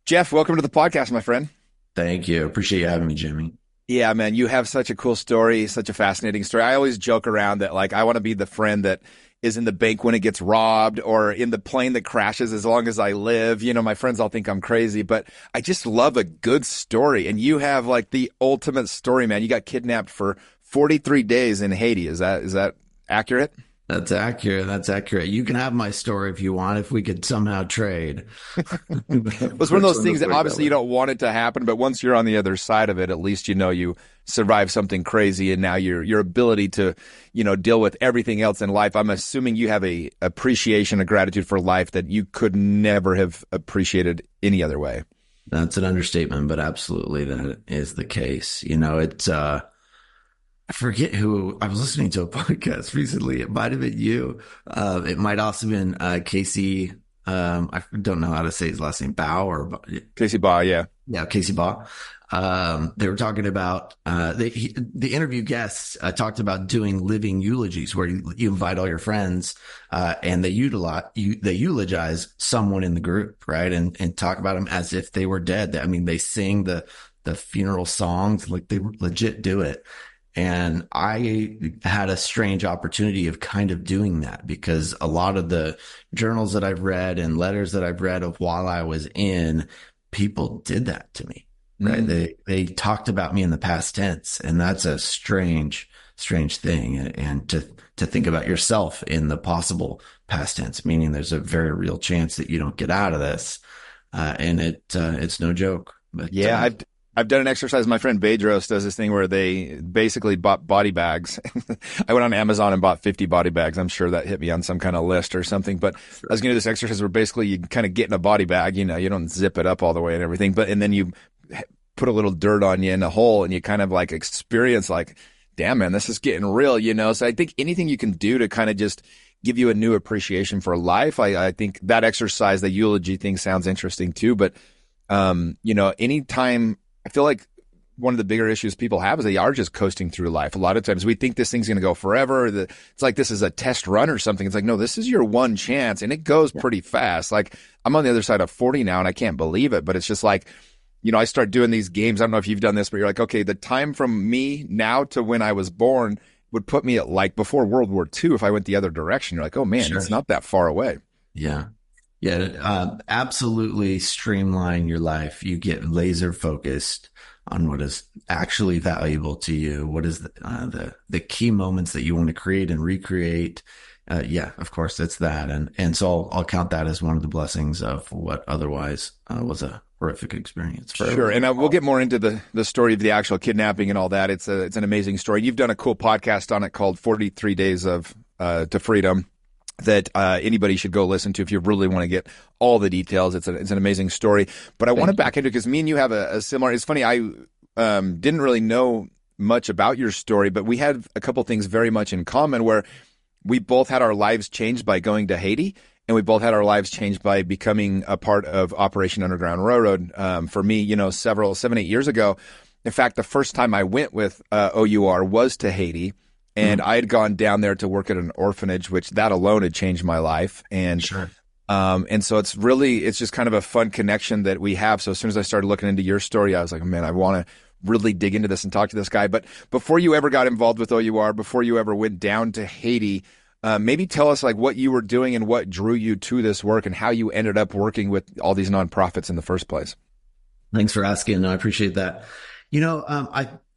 Jeff, welcome to the podcast, my friend. Thank you. Appreciate you having me, Jimmy. Yeah, man, you have such a cool story, such a fascinating story. I always joke around that, like, I want to be the friend that is in the bank when it gets robbed or in the plane that crashes as long as I live. You know, my friends all think I'm crazy, but I just love a good story. And you have like the ultimate story, man. You got kidnapped for 43 days in Haiti. Is that accurate? That's accurate. That's accurate. You can have my story if you want, if we could somehow trade. Well, it's one of those things that obviously you don't want it to happen, but once you're on the other side of it, at least you know you survived something crazy, and now your ability to, deal with everything else in life. I'm assuming you have a appreciation, a gratitude for life that you could never have appreciated any other way. That's an understatement, but absolutely that is the case. I forget who I was listening to a podcast recently. It might have been you. It might also have been Casey. I don't know how to say his last name, Casey Ba, yeah. Yeah, Casey Baugh. They were talking about the interview guests talked about doing living eulogies where you invite all your friends and they eulogize someone in the group, right? And talk about them as if they were dead. I mean, they sing the funeral songs like they legit do it. And I had a strange opportunity of kind of doing that because a lot of the journals that I've read and letters that I've read of while I was in, people did that to me, right? They talked about me in the past tense, and that's a strange thing. And to think about yourself in the possible past tense, meaning there's a very real chance that you don't get out of this. And it's no joke. But Yeah, I've done an exercise. My friend Bedros does this thing where they basically bought body bags. I went on Amazon and bought 50 body bags. I'm sure that hit me on some kind of list or something. But I was going to do this exercise where basically you kind of get in a body bag. You don't zip it up all the way and everything. And then you put a little dirt on you in a hole, and you kind of like experience like, damn, man, this is getting real. So I think anything you can do to kind of just give you a new appreciation for life. I think that exercise, the eulogy thing, sounds interesting too. But anytime. I feel like one of the bigger issues people have is they are just coasting through life. A lot of times we think this thing's going to go forever. It's like this is a test run or something. It's like, no, this is your one chance, and it goes pretty fast. Like, I'm on the other side of 40 now, and I can't believe it. But it's just like, I start doing these games. I don't know if you've done this, but you're like, okay, the time from me now to when I was born would put me at like before World War II if I went the other direction. You're like, oh man, Sure. It's not that far away. Yeah. Yeah, absolutely streamline your life. You get laser focused on what is actually valuable to you. What is the key moments that you want to create and recreate? Yeah, of course, it's that, and so I'll count that as one of the blessings of what otherwise was a horrific experience. Sure, and we'll get more into the story of the actual kidnapping and all that. It's an amazing story. You've done a cool podcast on it called 43 Days of to Freedom that anybody should go listen to if you really want to get all the details. It's an amazing story. But I want to back into it because me and you have a similar. It's funny. I didn't really know much about your story, but we had a couple things very much in common where we both had our lives changed by going to Haiti, and we both had our lives changed by becoming a part of Operation Underground Railroad. For me, 7, 8 years ago. In fact, the first time I went with OUR was to Haiti. And I had gone down there to work at an orphanage, which that alone had changed my life. And Sure. And so it's just kind of a fun connection that we have. So as soon as I started looking into your story, I was like, man, I want to really dig into this and talk to this guy. But before you ever got involved with OUR, before you ever went down to Haiti, maybe tell us like what you were doing and what drew you to this work and how you ended up working with all these nonprofits in the first place. Thanks for asking. I appreciate that.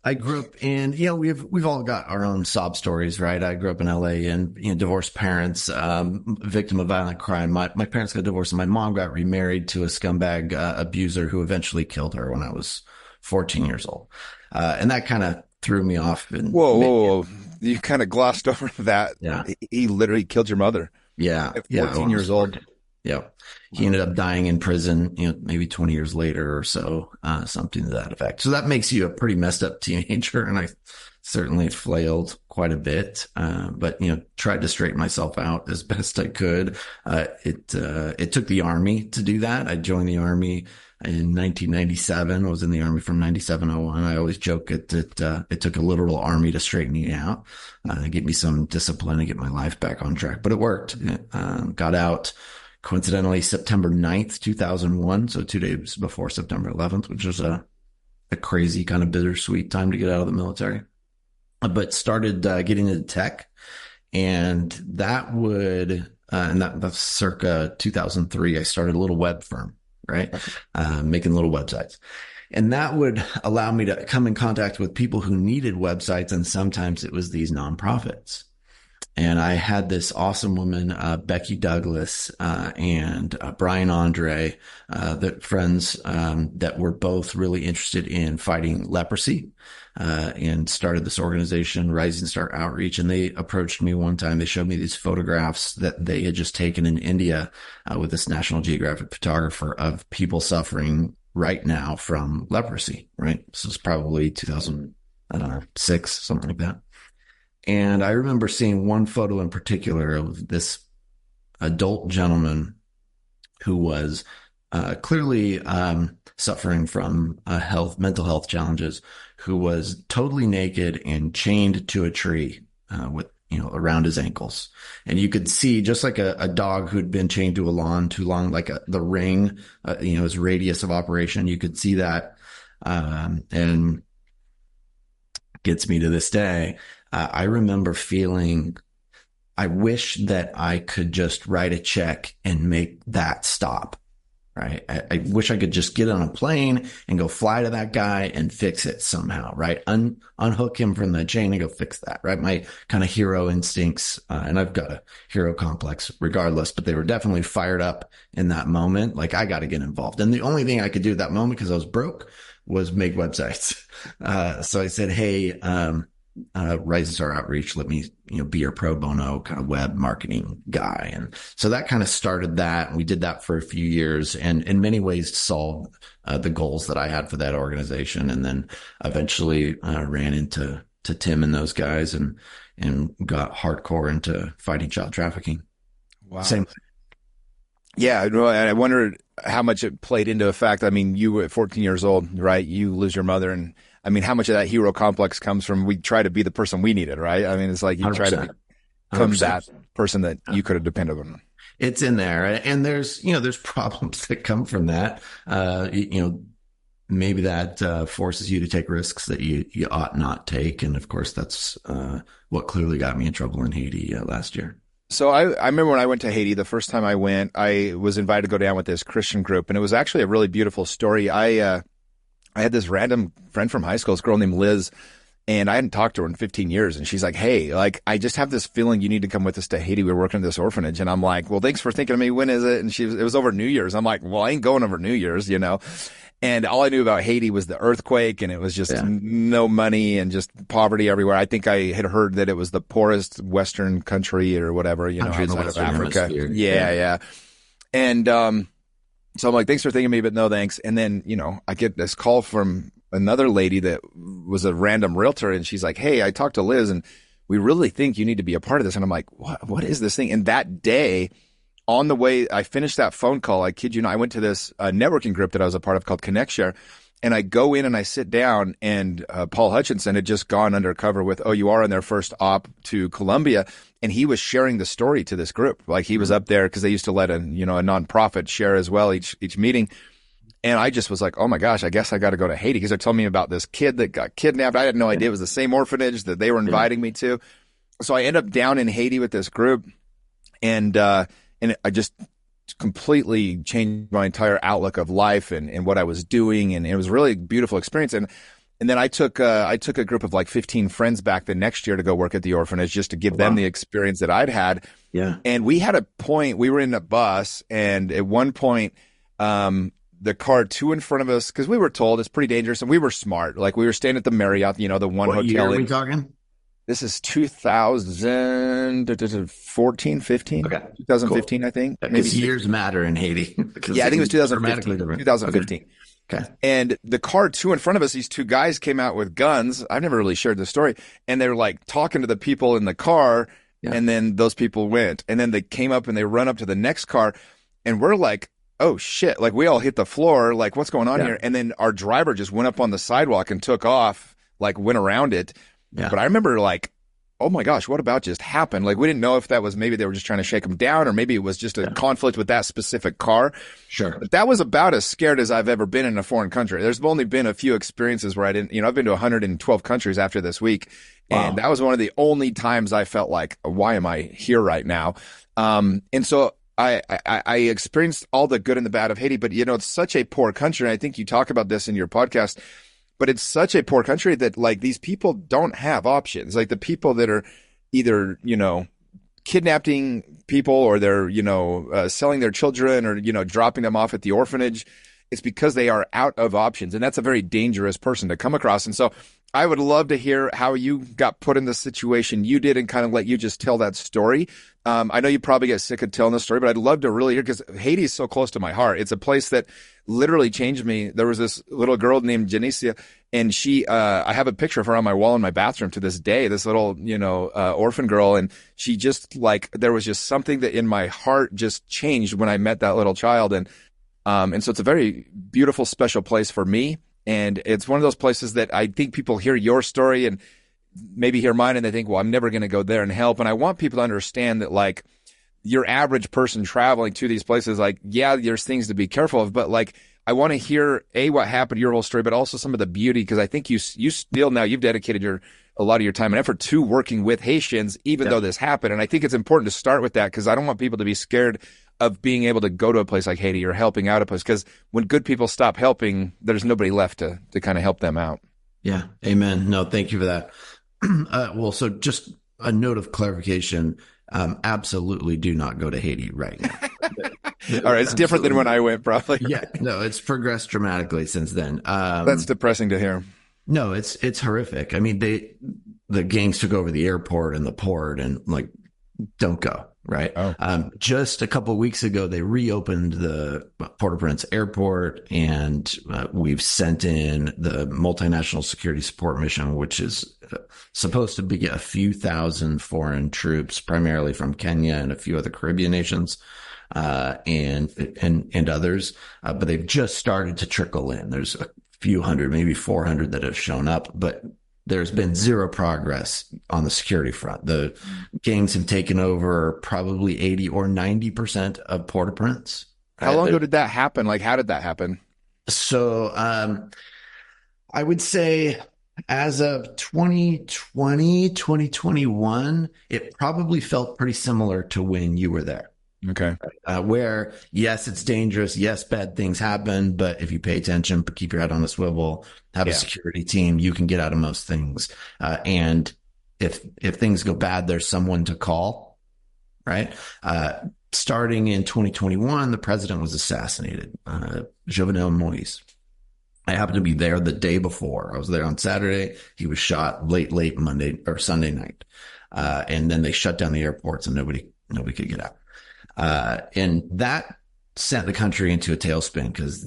I grew up in, we've all got our own sob stories, right? I grew up in LA and, divorced parents, victim of violent crime. My parents got divorced and my mom got remarried to a scumbag abuser who eventually killed her when I was 14 years old. And that kind of threw me off. And whoa. You kind of glossed over that. Yeah. He literally killed your mother. Yeah. At 14 years old. Yeah. He ended up dying in prison, maybe 20 years later or so, something to that effect. So that makes you a pretty messed up teenager. And I certainly flailed quite a bit, but, tried to straighten myself out as best I could. It took the Army to do that. I joined the Army in 1997. I was in the Army from 97 to 01. I always joke it took a literal army to straighten me out, get me some discipline and get my life back on track, but it worked. Got out. coincidentally September 9th, 2001. So 2 days before September 11th, which was a crazy kind of bittersweet time to get out of the military, but started getting into tech. And that would, and that's circa 2003. I started a little web firm, right? Making little websites. And that would allow me to come in contact with people who needed websites. And sometimes it was these nonprofits. And I had this awesome woman, Becky Douglas, and Brian Andre, that friends, that were both really interested in fighting leprosy, and started this organization, Rising Star Outreach. And they approached me one time. They showed me these photographs that they had just taken in India, with this National Geographic photographer of people suffering right now from leprosy, right? This is probably 2006, something like that. And I remember seeing one photo in particular of this adult gentleman who was clearly suffering from mental health challenges, who was totally naked and chained to a tree with, around his ankles. And you could see, just like a dog who'd been chained to a lawn too long, like the ring, his radius of operation, you could see that. And gets me to this day. I remember feeling, I wish that I could just write a check and make that stop, right? I wish I could just get on a plane and go fly to that guy and fix it somehow, right? Unhook him from the chain and go fix that, right? My kind of hero instincts, and I've got a hero complex regardless, but they were definitely fired up in that moment. Like, I got to get involved. And the only thing I could do at that moment, because I was broke, was make websites. So I said, hey, Rising Star Outreach, let me, be your pro bono kind of web marketing guy. And so that kind of started that. And we did that for a few years, and in many ways solved the goals that I had for that organization. And then eventually ran into Tim and those guys, and got hardcore into fighting child trafficking. Wow. Same thing. Yeah. I wondered how much it played into effect. I mean, you were 14 years old, right? You lose your mother, and I mean, how much of that hero complex comes from we try to be the person we needed, right? I mean, it's like you 100%. Try to become 100%. That person that you could have depended on. It's in there. And there's problems that come from that. Maybe that forces you to take risks that you ought not take. And of course, that's what clearly got me in trouble in Haiti last year. So I remember when I went to Haiti, the first time I went, I was invited to go down with this Christian group, and it was actually a really beautiful story. I had this random friend from high school, this girl named Liz, and I hadn't talked to her in 15 years. And she's like, hey, like, I just have this feeling you need to come with us to Haiti. We're working at this orphanage. And I'm like, well, thanks for thinking of me. When is it? And it was over New Year's. I'm like, well, I ain't going over New Year's, And all I knew about Haiti was the earthquake, and it was just no money and just poverty everywhere. I think I had heard that it was the poorest Western country or whatever, outside of Africa. Yeah. And so I'm like, thanks for thinking of me, but no thanks. And then, I get this call from another lady that was a random realtor, and she's like, hey, I talked to Liz, and we really think you need to be a part of this. And I'm like, what is this thing? And that day, on the way, I finished that phone call. I kid you not, I went to this networking group that I was a part of called ConnectShare, and I go in and I sit down, and Paul Hutchinson had just gone undercover with OUR on their first op to Colombia, and he was sharing the story to this group. Like, he was up there because they used to let a nonprofit share as well each meeting. And I just was like, oh my gosh, I guess I got to go to Haiti, because they're telling me about this kid that got kidnapped. I had no idea it was the same orphanage that they were inviting me to. So I end up down in Haiti with this group, and I just completely changed my entire outlook of life and what I was doing. And it was a really beautiful experience. And then I took a group of like 15 friends back the next year to go work at the orphanage, just to give them the experience that I'd had. Yeah. And we had a point, we were in a bus, and at one point, the car two in front of us, because we were told it's pretty dangerous, and we were smart. Like, we were staying at the Marriott, the one what hotel. Year are we talking? This is 2014, 15, okay. 2015, cool. I think. Maybe years matter in Haiti. Yeah, I think it was 2015. Okay. And the car two in front of us, these two guys came out with guns. I've never really shared this story. And they were like talking to the people in the car. Yeah. And then those people went. And then they came up and they run up to the next car. And we're like, oh shit. Like, we all hit the floor. Like, what's going on here? And then our driver just went up on the sidewalk and took off, like went around it. Yeah. But I remember like oh my gosh, what about just happened? Like we didn't know if that was maybe they were just trying to shake them down, or maybe it was just a conflict with that specific car. Sure. But that was about as scared as I've ever been in a foreign country. There's only been a few experiences where I didn't, I've been to 112 countries after this week. Wow. And that was one of the only times I felt like, why am I here right now? And so I experienced all the good and the bad of Haiti, but it's such a poor country. And I think you talk about this in your podcast, but it's such a poor country that like these people don't have options. Like the people that are either, kidnapping people or they're, selling their children or, dropping them off at the orphanage. It's because they are out of options. And that's a very dangerous person to come across. And so I would love to hear how you got put in the situation you did and kind of let you just tell that story. I know you probably get sick of telling the story, but I'd love to really hear because Haiti is so close to my heart. It's a place that literally changed me. There was this little girl named Janicia, and she, I have a picture of her on my wall in my bathroom to this day, this little, orphan girl. And she just there was just something that in my heart just changed when I met that little child. And so it's a very beautiful, special place for me. And it's one of those places that I think people hear your story and maybe hear mine and they think, well, I'm never going to go there and help. And I want people to understand that like your average person traveling to these places, like, yeah, there's things to be careful of, but like, I want to hear what happened, your whole story, but also some of the beauty. Cause I think you still now you've dedicated a lot of your time and effort to working with Haitians, even though this happened. And I think it's important to start with that. Cause I don't want people to be scared of being able to go to a place like Haiti or helping out a place. Cause when good people stop helping, there's nobody left to kind of help them out. Yeah. Amen. No, thank you for that. Well, so just a note of clarification. Absolutely do not go to Haiti right now. All right. It's different than when I went, probably. Yeah. No, it's progressed dramatically since then. That's depressing to hear. No, it's horrific. I mean, the gangs took over the airport and the port and like, don't go. Right. Oh. Just a couple of weeks ago, they reopened the Port-au-Prince airport, and we've sent in the multinational security support mission, which is supposed to be a few thousand foreign troops, primarily from Kenya and a few other Caribbean nations, and others. But they've just started to trickle in. There's a few hundred, maybe 400 that have shown up, but there's been zero progress on the security front. The gangs have taken over probably 80 or 90% of Port-au-Prince. How long ago did that happen? Like, how did that happen? So, I would say as of 2020, 2021, it probably felt pretty similar to when you were there. Okay. Where, yes, it's dangerous. Yes, bad things happen. But if you pay attention, keep your head on a swivel, have a security team, you can get out of most things. And if things go bad, there's someone to call, right? Starting in 2021, the president was assassinated, Jovenel Moise. I happened to be there the day before. I was there on Saturday. He was shot late Monday or Sunday night. And then they shut down the airports and nobody could get out. And that sent the country into a tailspin because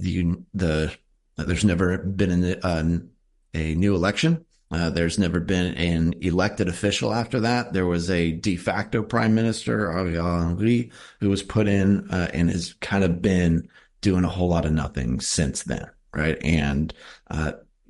there's never been a new election. There's never been an elected official after that. There was a de facto prime minister, Ariel Henry, who was put in and has kind of been doing a whole lot of nothing since then, right? And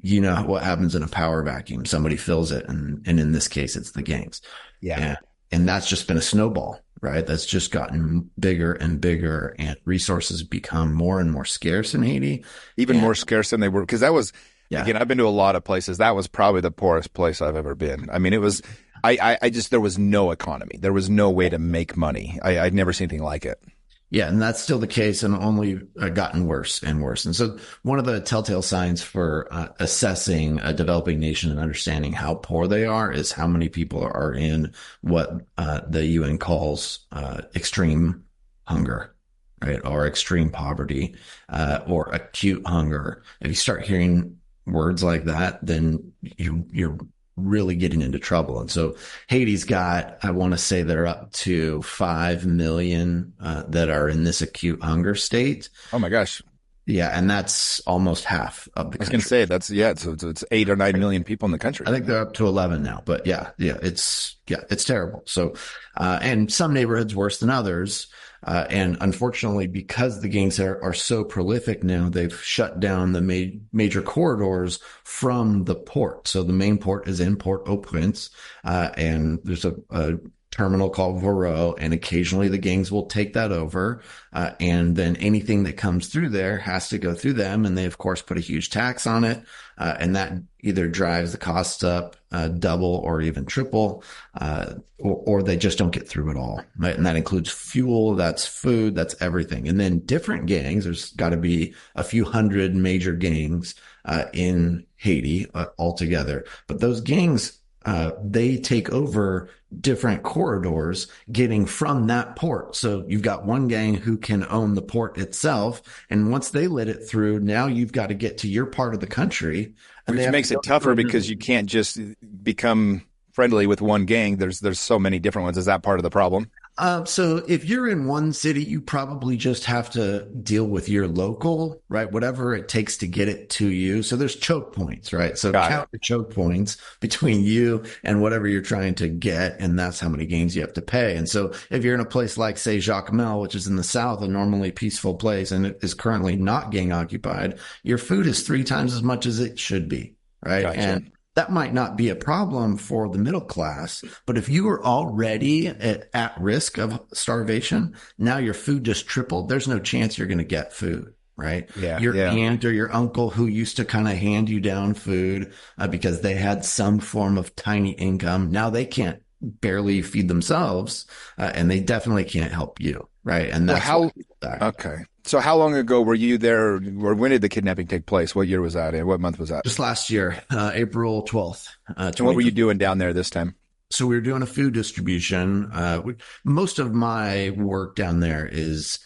you know what happens in a power vacuum. Somebody fills it, and in this case, it's the gangs. Yeah. And that's just been a snowball. Right. That's just gotten bigger and bigger, and resources become more and more scarce in Haiti. Even more scarce than they were. Because that was, again, I've been to a lot of places. That was probably the poorest place I've ever been. I mean, it was, there was no economy. There was no way to make money. I'd never seen anything like it. Yeah. And that's still the case, and only gotten worse and worse. And so one of the telltale signs for assessing a developing nation and understanding how poor they are is how many people are in what the UN calls extreme hunger, right? Or extreme poverty, or acute hunger. If you start hearing words like that, then you're really getting into trouble. And so Haiti's got, I want to say they're up to 5 million that are in this acute hunger state. Oh my gosh. Yeah, and that's almost half of the I was going to country. say that's yeah. So it's 8 or 9 million people in the country. I think they're up to 11 now, but it's terrible. So, and some neighborhoods worse than others. And unfortunately, because the gangs are so prolific now, they've shut down the major corridors from the port. So the main port is in Port-au-Prince, and there's a terminal called Voreux, and occasionally the gangs will take that over. And then anything that comes through there has to go through them. And they, of course, put a huge tax on it. And that either drives the costs up double or even triple, or they just don't get through at all. Right? And that includes fuel, that's food, that's everything. And then different gangs, there's got to be a few hundred major gangs in Haiti altogether. But those gangs, they take over different corridors getting from that port. So you've got one gang who can own the port itself. And once they let it through, now you've got to get to your part of the country. And Which makes it tougher because you can't just become friendly with one gang. There's so many different ones. Is that part of the problem? So if you're in one city, you probably just have to deal with your local, right? Whatever it takes to get it to you. So there's choke points, right? So count the choke points between you and whatever you're trying to get. And that's how many games you have to pay. And so if you're in a place like, say, Jacmel, which is in the South, a normally peaceful place, and it is currently not gang occupied, your food is 3 times as much as it should be, right? Gotcha. And that might not be a problem for the middle class, but if you were already at risk of starvation, now your food just tripled. There's no chance you're going to get food, right? Yeah, Your yeah. aunt or your uncle who used to kind of hand you down food because they had some form of tiny income. Now they can't barely feed themselves, and they definitely can't help you, right? And that's Well, why people die. okay. So how long ago were you there, or when did the kidnapping take place? What year was that? And what month was that? Just last year, April 12th, And what were you doing down there this time? So we were doing a food distribution. Most of my work down there is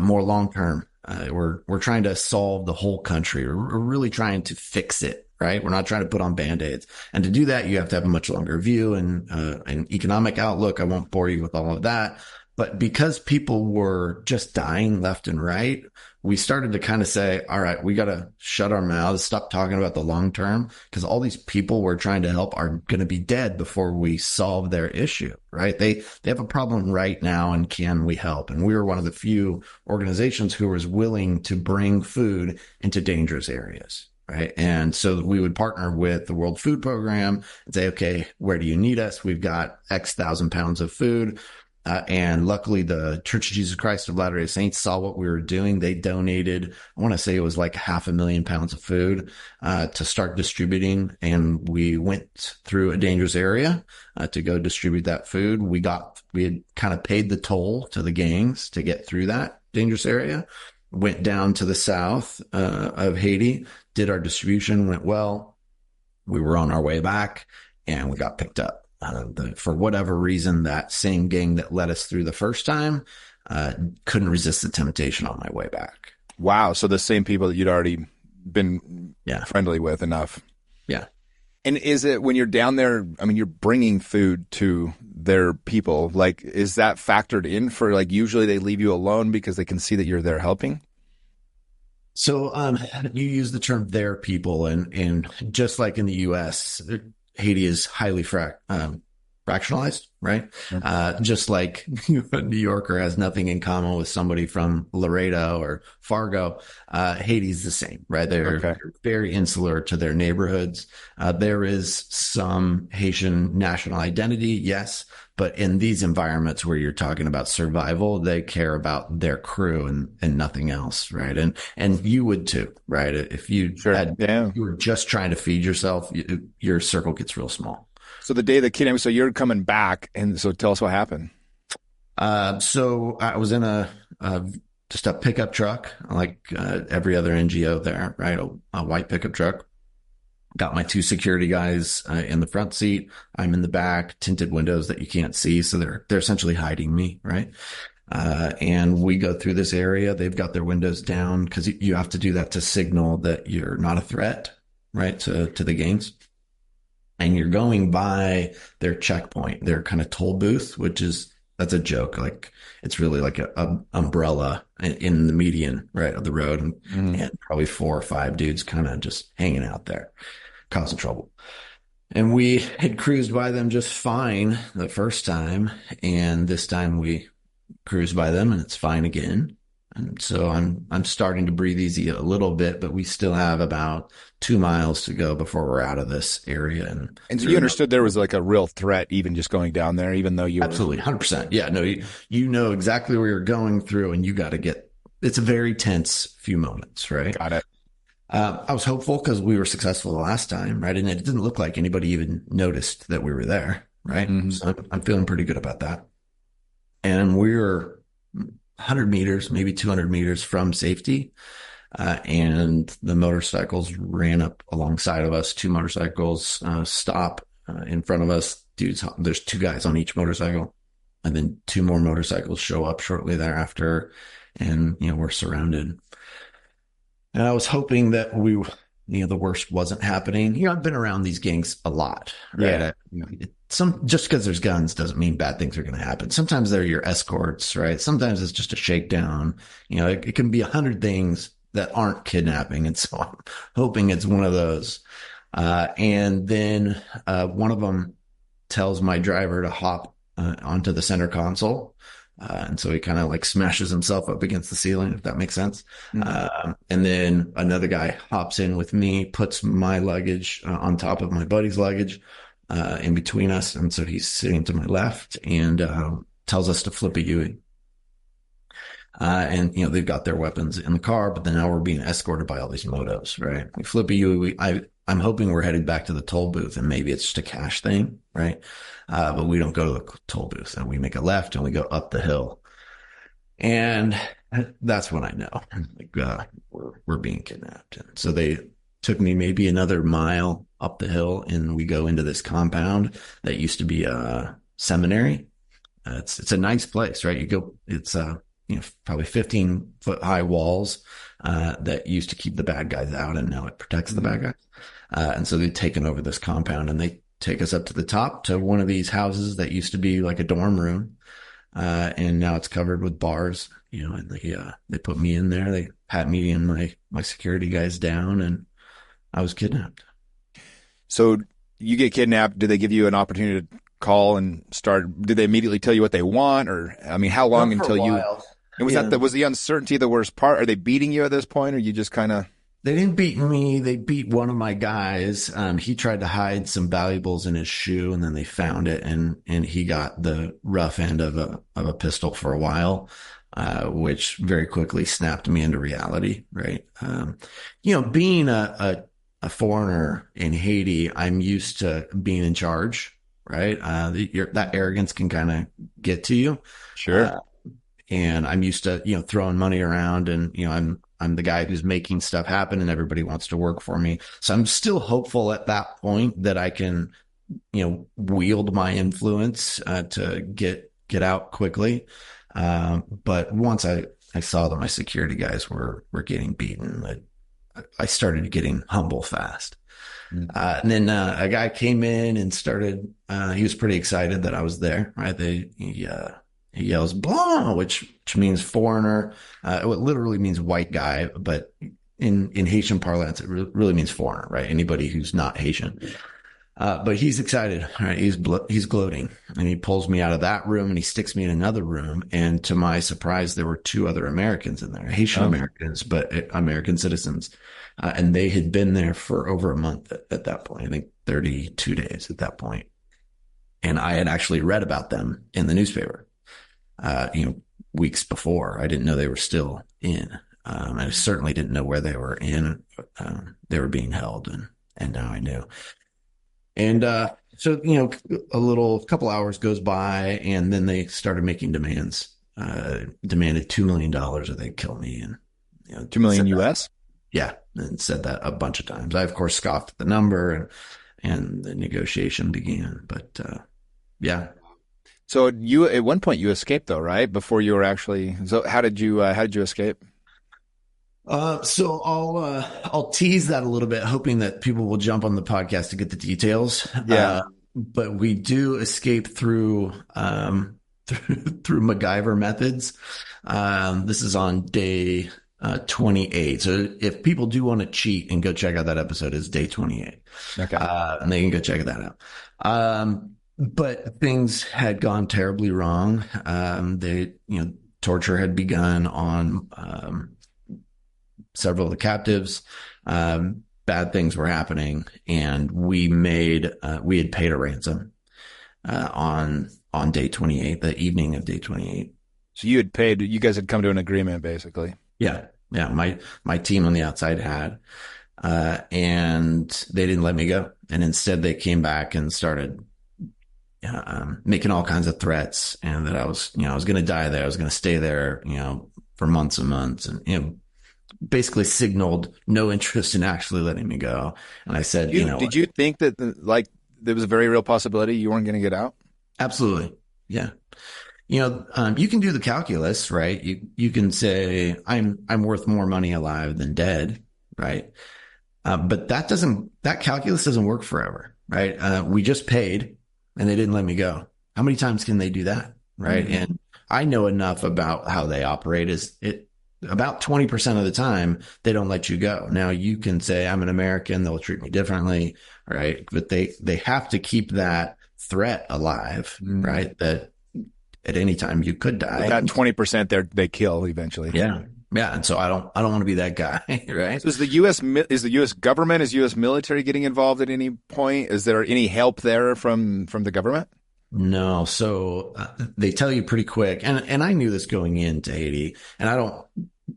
more long term. We're trying to solve the whole country. We're really trying to fix it, right? We're not trying to put on band-aids. And to do that, you have to have a much longer view and an economic outlook. I won't bore you with all of that. But because people were just dying left and right, we started to kind of say, all right, we got to shut our mouths, stop talking about the long term, because all these people we're trying to help are going to be dead before we solve their issue, right? They have a problem right now, and can we help? And we were one of the few organizations who was willing to bring food into dangerous areas. Right. And so we would partner with the World Food Program and say, okay, where do you need us? We've got X thousand pounds of food. And luckily, the Church of Jesus Christ of Latter-day Saints saw what we were doing. They donated, I want to say it was like 500,000 pounds of food to start distributing. And we went through a dangerous area to go distribute that food. We had kind of paid the toll to the gangs to get through that dangerous area. Went down to the south of Haiti, did our distribution, went well. We were on our way back, and we got picked up. For whatever reason, that same gang that led us through the first time couldn't resist the temptation on my way back. Wow. So the same people that you'd already been friendly with enough. Yeah. And is it when you're down there, I mean, you're bringing food to their people, like, is that factored in for, like, usually they leave you alone because they can see that you're there helping? So you use the term their people, and just like in the U.S., Haiti is highly fractionalized, right? Just like a New Yorker has nothing in common with somebody from Laredo or Fargo, Haiti's the same, right? They're very insular to their neighborhoods. There is some Haitian national identity, yes, but in these environments where you're talking about survival, they care about their crew and nothing else, right? And you would too, right? If you you were just trying to feed yourself, your circle gets real small. So the day the kidnapping, so you're coming back, and so tell us what happened. So I was in just a pickup truck, like every other NGO there, right? A white pickup truck. Got my 2 security guys in the front seat. I'm in the back, tinted windows that you can't see, so they're essentially hiding me, right? And we go through this area. They've got their windows down because you have to do that to signal that you're not a threat, right, to the gangs. And you're going by their checkpoint, their kind of toll booth, which is that's a joke. Like it's really like a umbrella in the median, right, of the road, Mhm. and probably 4 or 5 dudes kind of just hanging out there, causing trouble. And we had cruised by them just fine the first time, and this time we cruise by them and it's fine again. And so I'm starting to breathe easy a little bit, but we still have about 2 miles to go before we're out of this area. And And so there you are no, understood there was like a real threat even just going down there, even though you were. absolutely 100%. Yeah, no, you know exactly where you're going through and you got to get, it's a very tense few moments, right? Got it. I was hopeful because we were successful the last time, right? And it didn't look like anybody even noticed that we were there, right? Mhm. So I'm feeling pretty good about that. And we were 100 meters, maybe 200 meters from safety. And the motorcycles ran up alongside of us. 2 motorcycles stop in front of us. Dudes, there's 2 guys on each motorcycle. And then 2 more motorcycles show up shortly thereafter. And, we're surrounded. And I was hoping that the worst wasn't happening. I've been around these gangs a lot, right? Yeah. Just because there's guns doesn't mean bad things are going to happen. Sometimes they're your escorts, right? Sometimes it's just a shakedown. It can be 100 things that aren't kidnapping. And so I'm hoping it's one of those. And then one of them tells my driver to hop onto the center console. And so he kind of like smashes himself up against the ceiling, if that makes sense. And then another guy hops in with me, puts my luggage on top of my buddy's luggage in between us. And so he's sitting to my left and tells us to flip a Yui. And they've got their weapons in the car, but then now we're being escorted by all these motos, right? We flip a Yui. I'm hoping we're headed back to the toll booth and maybe it's just a cash thing, right? But we don't go to the toll booth and we make a left and we go up the hill. And that's when I know like, we're being kidnapped. And so they took me maybe another mile up the hill and we go into this compound that used to be a seminary. It's a nice place, right? It's probably 15-foot high walls that used to keep the bad guys out, and now it protects the bad guys. And so they've taken over this compound, and they take us up to the top to one of these houses that used to be like a dorm room, and now it's covered with bars. And they put me in there. They pat me and my security guys down, and I was kidnapped. So you get kidnapped. Do they give you an opportunity to call and start? Do they immediately tell you what they want, or I mean, how long Not for until a you? while. And was the uncertainty the worst part? Are they beating you at this point, or you just kind of? They didn't beat me. They beat one of my guys. He tried to hide some valuables in his shoe, and then they found it, and he got the rough end of a pistol for a while, which very quickly snapped me into reality. Right. Being a foreigner in Haiti, I'm used to being in charge. Right. That arrogance can kind of get to you. Sure. And I'm used to, throwing money around and, I'm the guy who's making stuff happen and everybody wants to work for me. So I'm still hopeful at that point that I can, wield my influence, to get out quickly. But once I saw that my security guys were getting beaten, I started getting humble fast. And then, a guy came in and started, he was pretty excited that I was there, right? He yells "blanc," which means foreigner. It literally means white guy, but in Haitian parlance, it really means foreigner, right? Anybody who's not Haitian. But he's excited, right? He's gloating, and he pulls me out of that room and he sticks me in another room. And to my surprise, there were 2 other Americans in there, Haitian Americans, but American citizens. And they had been there for over a month at that point. I think 32 days at that point. And I had actually read about them in the newspaper. Weeks before. I didn't know they were still in. I certainly didn't know where they were in. They were being held, and now I knew. And so, a couple hours goes by, and then they started making demands. Demanded $2 million or they'd kill me. And $2 million US? Yeah, and said that a bunch of times. I, of course, scoffed at the number, and the negotiation began. But yeah. So at one point you escaped though, right? Before you were actually. So how did you escape? So I'll tease that a little bit, hoping that people will jump on the podcast to get the details. Yeah. But we do escape through through MacGyver methods. This is on day 28. So if people do want to cheat and go check out that episode, it's day 28. Okay. And they can go check that out. But things had gone terribly wrong. Torture had begun on several of the captives. Bad things were happening, and we had paid a ransom on day 28, the evening of day 28. So you guys had come to an agreement, basically. Yeah. My team on the outside had, and they didn't let me go. And instead they came back and started, making all kinds of threats, and that I was going to die there. I was going to stay there, for months and months, and, basically signaled no interest in actually letting me go. And I said, did you think that there was a very real possibility you weren't going to get out? Absolutely. Yeah. You can do the calculus, right? You can say I'm worth more money alive than dead, right? But that calculus doesn't work forever, right? We just paid and they didn't let me go. How many times can they do that, right? Mm-hmm. And I know enough about how they operate. About 20% of the time they don't let you go. Now you can say I'm an American, they'll treat me differently, right? But they have to keep that threat alive, right? That at any time you could die. But that 20% they kill eventually. Yeah. Yeah. And so I don't want to be that guy, right? So is the U.S. government, is U.S. military getting involved at any point? Is there any help there from the government? No. So they tell you pretty quick. And I knew this going into Haiti, and I don't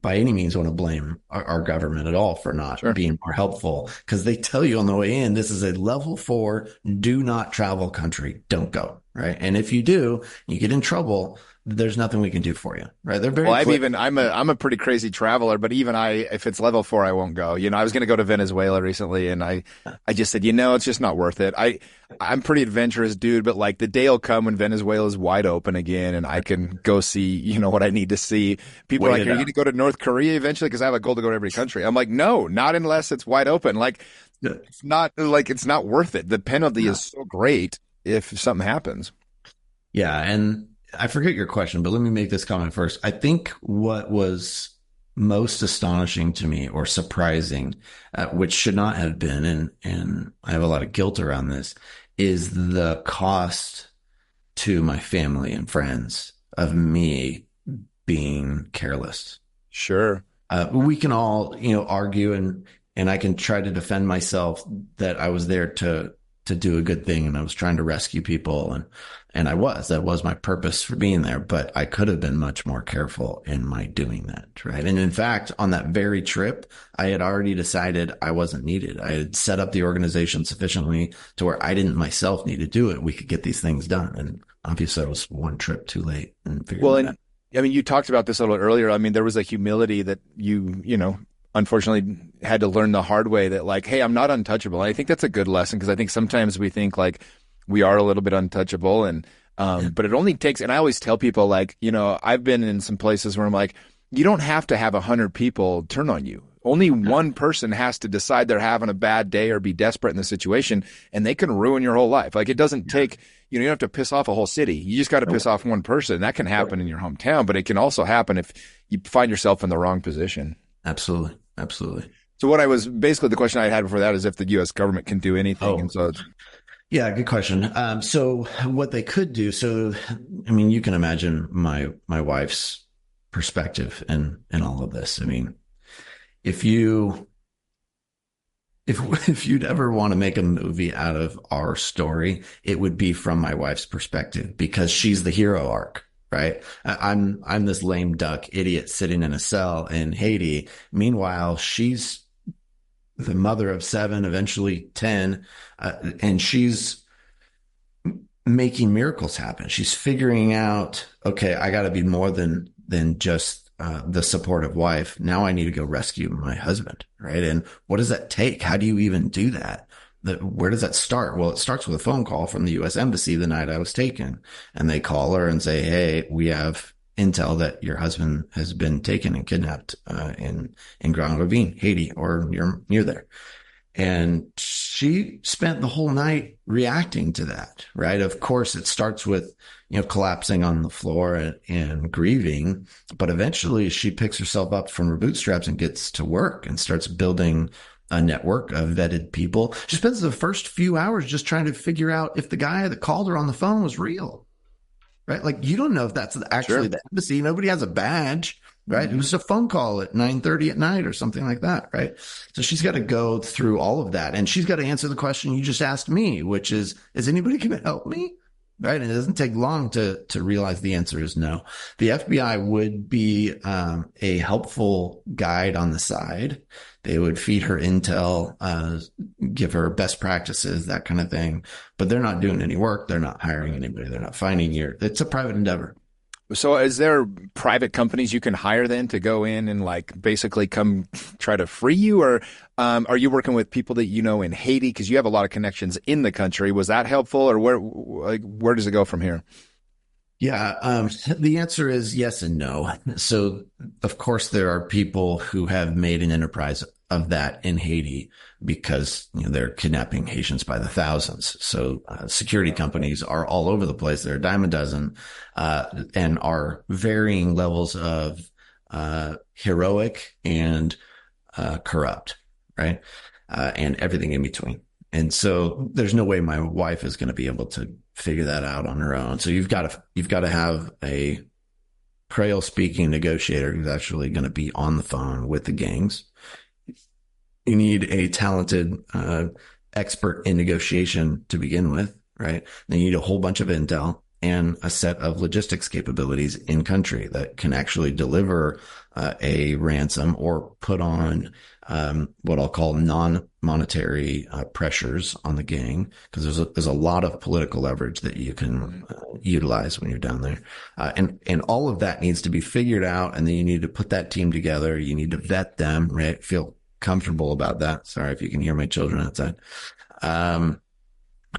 by any means want to blame our government at all for not being more helpful, because they tell you on the way in, this is a level 4, do not travel country. Don't go. Right. And if you do, you get in trouble, there's nothing we can do for you. Right. They're very quick. I'm a pretty crazy traveler, but even if it's level 4, I won't go. I was going to go to Venezuela recently, and I just said, it's just not worth it. I'm pretty adventurous dude, but the day will come when Venezuela is wide open again and I can go see, what I need to see. People are like, are you going to go to North Korea eventually? Because I have a goal to go to every country. I'm like, no, not unless it's wide open. It's not worth it. The penalty is so great if something happens. Yeah. And I forget your question, but let me make this comment first. I think what was most astonishing to me, or surprising, which should not have been, and I have a lot of guilt around this, is the cost to my family and friends of me being careless. Sure. We can all, argue, and I can try to defend myself that I was there to do a good thing, and I was trying to rescue people, and that was my purpose for being there, but I could have been much more careful in my doing that. Right. And in fact, on that very trip, I had already decided I wasn't needed. I had set up the organization sufficiently to where I didn't myself need to do it. We could get these things done. And obviously I was one trip too late. You talked about this a little earlier. There was a humility that you unfortunately had to learn the hard way, that hey, I'm not untouchable. And I think that's a good lesson, because I think sometimes we think we are a little bit untouchable, and but it only takes, and I always tell people I've been in some places where I'm like, you don't have to have 100 people turn on you. Only one person has to decide they're having a bad day or be desperate in the situation, and they can ruin your whole life. It doesn't take, you don't have to piss off a whole city. You just got to piss off one person. That can happen in your hometown, but it can also happen if you find yourself in the wrong position. Absolutely. Absolutely. So the question I had before that is if the U.S. government can do anything. And so yeah, good question. So what they could do, you can imagine my wife's perspective in all of this. If you'd ever want to make a movie out of our story, it would be from my wife's perspective, because she's the hero arc. Right. I'm this lame duck idiot sitting in a cell in Haiti. Meanwhile, she's the mother of 7, eventually 10, and she's making miracles happen. She's figuring out, okay, I got to be more than just the supportive wife. Now I need to go rescue my husband. Right. And what does that take? How do you even do that? Where does that start? Well, it starts with a phone call from the U.S. Embassy the night I was taken. And they call her and say, hey, we have intel that your husband has been taken and kidnapped in Grand Ravine, Haiti, or you're near there. And she spent the whole night reacting to that, right? Of course, it starts with, collapsing on the floor and grieving, but eventually she picks herself up from her bootstraps and gets to work and starts building a network of vetted people. She spends the first few hours just trying to figure out if the guy that called her on the phone was real, right? Like, you don't know if that's actually the embassy. Nobody has a badge, right? It was a phone call at 9:30 at night or something like that, right? So she's got to go through all of that, and she's got to answer the question you just asked me, which is anybody going to help me? Right. And it doesn't take long to realize the answer is no. The FBI would be a helpful guide on the side. They would feed her intel, give her best practices, that kind of thing. But they're not doing any work. They're not hiring anybody. They're not finding you. It's a private endeavor. So is there private companies you can hire then to go in and like basically come try to free you? Or are you working with people that you know in Haiti? Because you have a lot of connections in the country. Was that helpful, or where does it go from here? Yeah, the answer is yes and no. So, of course, there are people who have made an enterprise of that in Haiti because they're kidnapping Haitians by the thousands. So, security companies are all over the place. There are a dime a dozen, and are varying levels of heroic and corrupt, right? And everything in between. And so there's no way my wife is going to be able to figure that out on her own. So you've got to have a Creole speaking negotiator who's actually going to be on the phone with the gangs. You need a talented expert in negotiation to begin with, right? Then you need a whole bunch of intel and a set of logistics capabilities in country that can actually deliver a ransom or put on what I'll call non-monetary pressures on the gang, because there's a lot of political leverage that you can utilize when you're down there, and all of that needs to be figured out, and then you need to put that team together. You need to vet them, right? Feel comfortable about that. Sorry if you can hear my children outside.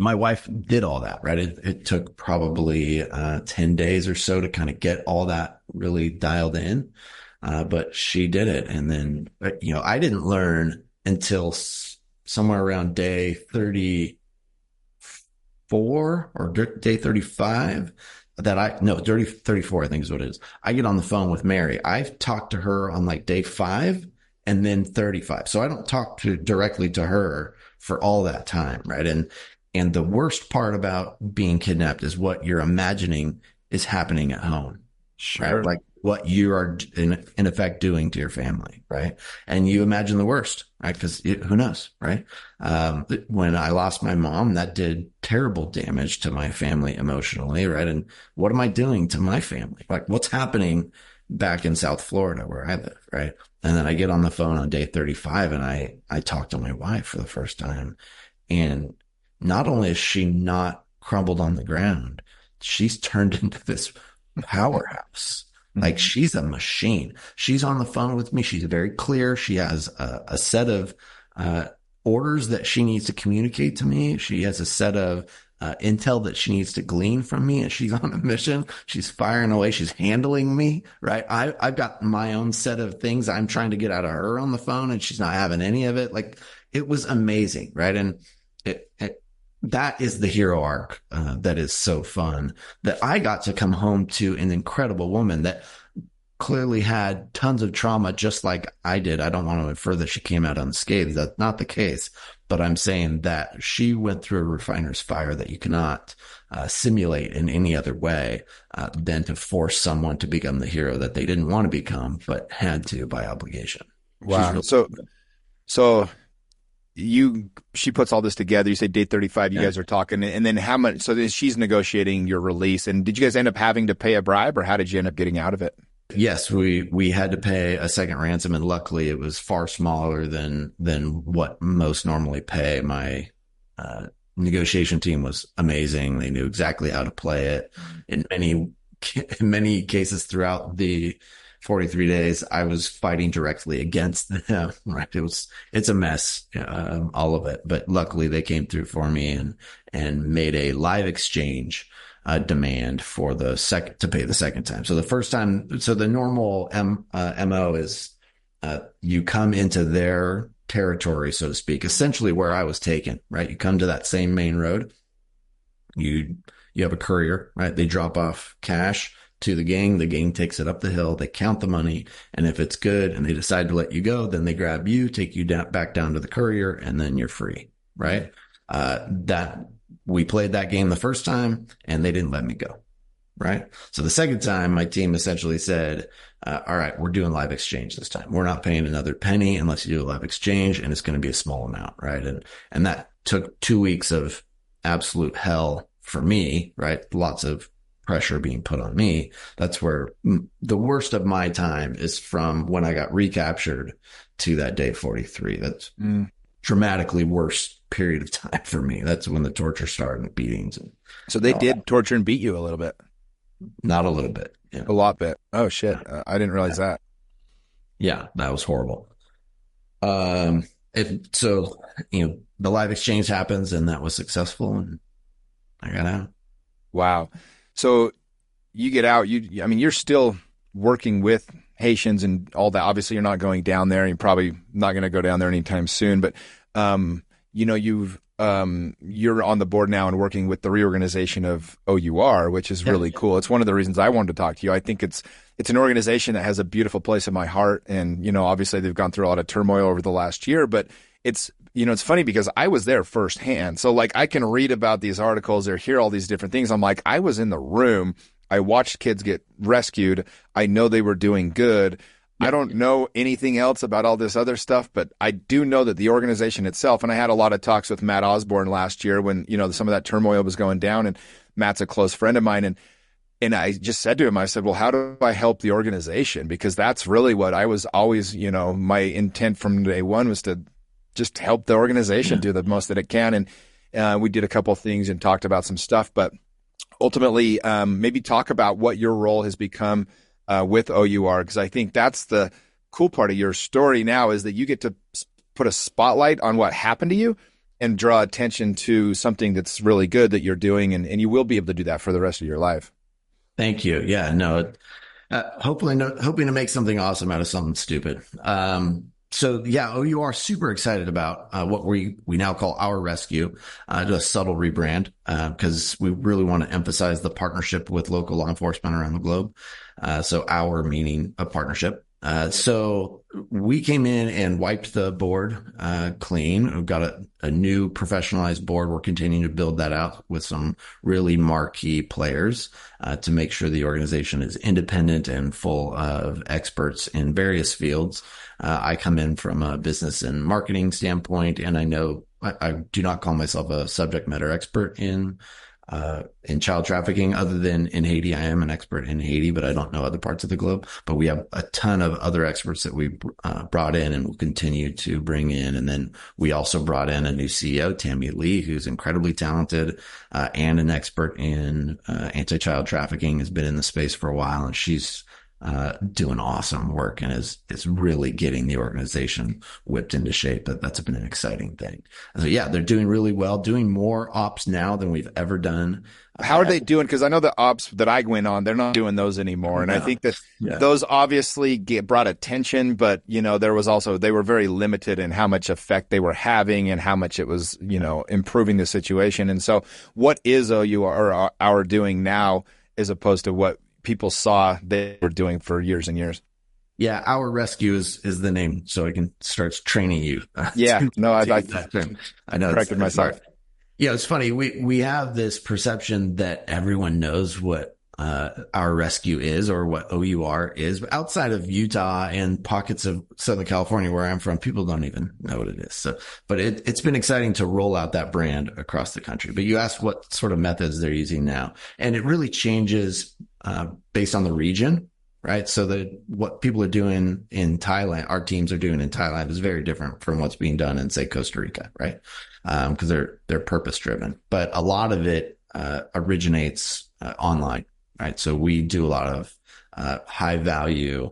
My wife did all that, right? It took probably 10 days or so to kind of get all that really dialed in. But she did it. And then, I didn't learn until somewhere around day 34 or day 35 day 34, I think is what it is. I get on the phone with Mary. I've talked to her on like day 5 and then 35. So I don't talk directly to her for all that time, right? And the worst part about being kidnapped is what you're imagining is happening at home. Sure. Right? Like what you are in effect doing to your family, right? And you imagine the worst, right? Because who knows, right? When I lost my mom, that did terrible damage to my family emotionally, right? And what am I doing to my family? Like, what's happening back in South Florida where I live, right? And then I get on the phone on day 35 and I talk to my wife for the first time. And not only is she not crumbled on the ground, she's turned into this powerhouse. Like, she's a machine. She's on the phone with me. She's very clear. She has a set of orders that she needs to communicate to me. She has a set of intel that she needs to glean from me, and she's on a mission. She's firing away. She's handling me, right? I've got my own set of things I'm trying to get out of her on the phone, and she's not having any of it. Like, it was amazing, right? And that is the hero arc that is so fun, that I got to come home to an incredible woman that clearly had tons of trauma just like I did. I don't want to infer that she came out unscathed. That's not the case. But I'm saying that she went through a refiner's fire that you cannot simulate in any other way than to force someone to become the hero that they didn't want to become, but had to by obligation. Wow. So she puts all this together. You say day 35, you guys are talking, and then how much? So then she's negotiating your release. And did you guys end up having to pay a bribe, or how did you end up getting out of it? Yes, we had to pay a second ransom, and luckily it was far smaller than what most normally pay. My negotiation team was amazing. They knew exactly how to play it. In many cases throughout the 43 days, I was fighting directly against them. Right, it's a mess, all of it. But luckily, they came through for me and made a live exchange demand for to pay the second time. So the first time, so the normal MO is you come into their territory, so to speak, essentially where I was taken, right? You come to that same main road, you have a courier, right? They drop off cash to the gang takes it up the hill, they count the money, and if it's good and they decide to let you go, then they grab you, take you back down to the courier, and then you're free, right? That we played that game the first time and they didn't let me go, right? So the second time, my team essentially said, all right, we're doing live exchange this time. We're not paying another penny unless you do a live exchange, and it's going to be a small amount, right? And that took 2 weeks of absolute hell for me, right? Lots of pressure being put on me. That's where the worst of my time is, from when I got recaptured to that day 43. That's dramatically worse period of time for me. That's when the torture started and beatings. So they did torture and beat you a little bit. Not a little bit. Yeah. A lot bit. Oh shit. I didn't realize that. Yeah, that was horrible. The live exchange happens and that was successful and I got out. Wow. So you get out, you're still working with Haitians and all that. Obviously you're not going down there. You're probably not going to go down there anytime soon, but, you're on the board now and working with the reorganization of OUR, which is really cool. It's one of the reasons I wanted to talk to you. I think it's an organization that has a beautiful place in my heart. And, obviously they've gone through a lot of turmoil over the last year, but it's funny because I was there firsthand. So like I can read about these articles or hear all these different things. I'm like, I was in the room. I watched kids get rescued. I know they were doing good. I don't know anything else about all this other stuff, but I do know that the organization itself, and I had a lot of talks with Matt Osborne last year when, some of that turmoil was going down, and Matt's a close friend of mine. And I just said to him, I said, well, how do I help the organization? Because that's really what I was always, my intent from day one was to just help the organization do the most that it can. And we did a couple of things and talked about some stuff, but ultimately, maybe talk about what your role has become with OUR, because I think that's the cool part of your story now, is that you get to put a spotlight on what happened to you and draw attention to something that's really good that you're doing. And you will be able to do that for the rest of your life. Thank you. Yeah, no, hoping to make something awesome out of something stupid. OUR super excited about what we now call Our Rescue, a subtle rebrand, because we really want to emphasize the partnership with local law enforcement around the globe. So our meaning a partnership. So we came in and wiped the board clean. We've got a new professionalized board. We're continuing to build that out with some really marquee players to make sure the organization is independent and full of experts in various fields. I come in from a business and marketing standpoint, and I know I do not call myself a subject matter expert in child trafficking, other than in Haiti. I am an expert in Haiti, but I don't know other parts of the globe. But we have a ton of other experts that we brought in and will continue to bring in. And then we also brought in a new CEO, Tammy Lee, who's incredibly talented and an expert in anti-child trafficking, has been in the space for a while, and she's doing awesome work and is really getting the organization whipped into shape. That's been an exciting thing. So yeah, they're doing really well, doing more ops now than we've ever done. How are they doing? Because I know the ops that I went on, they're not doing those anymore. And I think that those obviously brought attention, but there was also, they were very limited in how much effect they were having and how much it was, improving the situation. And so what is OUR doing now as opposed to what people saw they were doing for years and years? Yeah, Our Rescue is the name, so I can start training you. I know. Corrected myself. Yeah, it's funny. We have this perception that everyone knows what Our Rescue is or what OUR is, but outside of Utah and pockets of Southern California, where I'm from, people don't even know what it is. So, but it's been exciting to roll out that brand across the country. But you asked what sort of methods they're using now, and it really changes based on the region, right? So what people are doing in Thailand, our teams are doing in Thailand, is very different from what's being done in, say, Costa Rica, right? Because they're purpose driven, but a lot of it originates online, right? So we do a lot of high value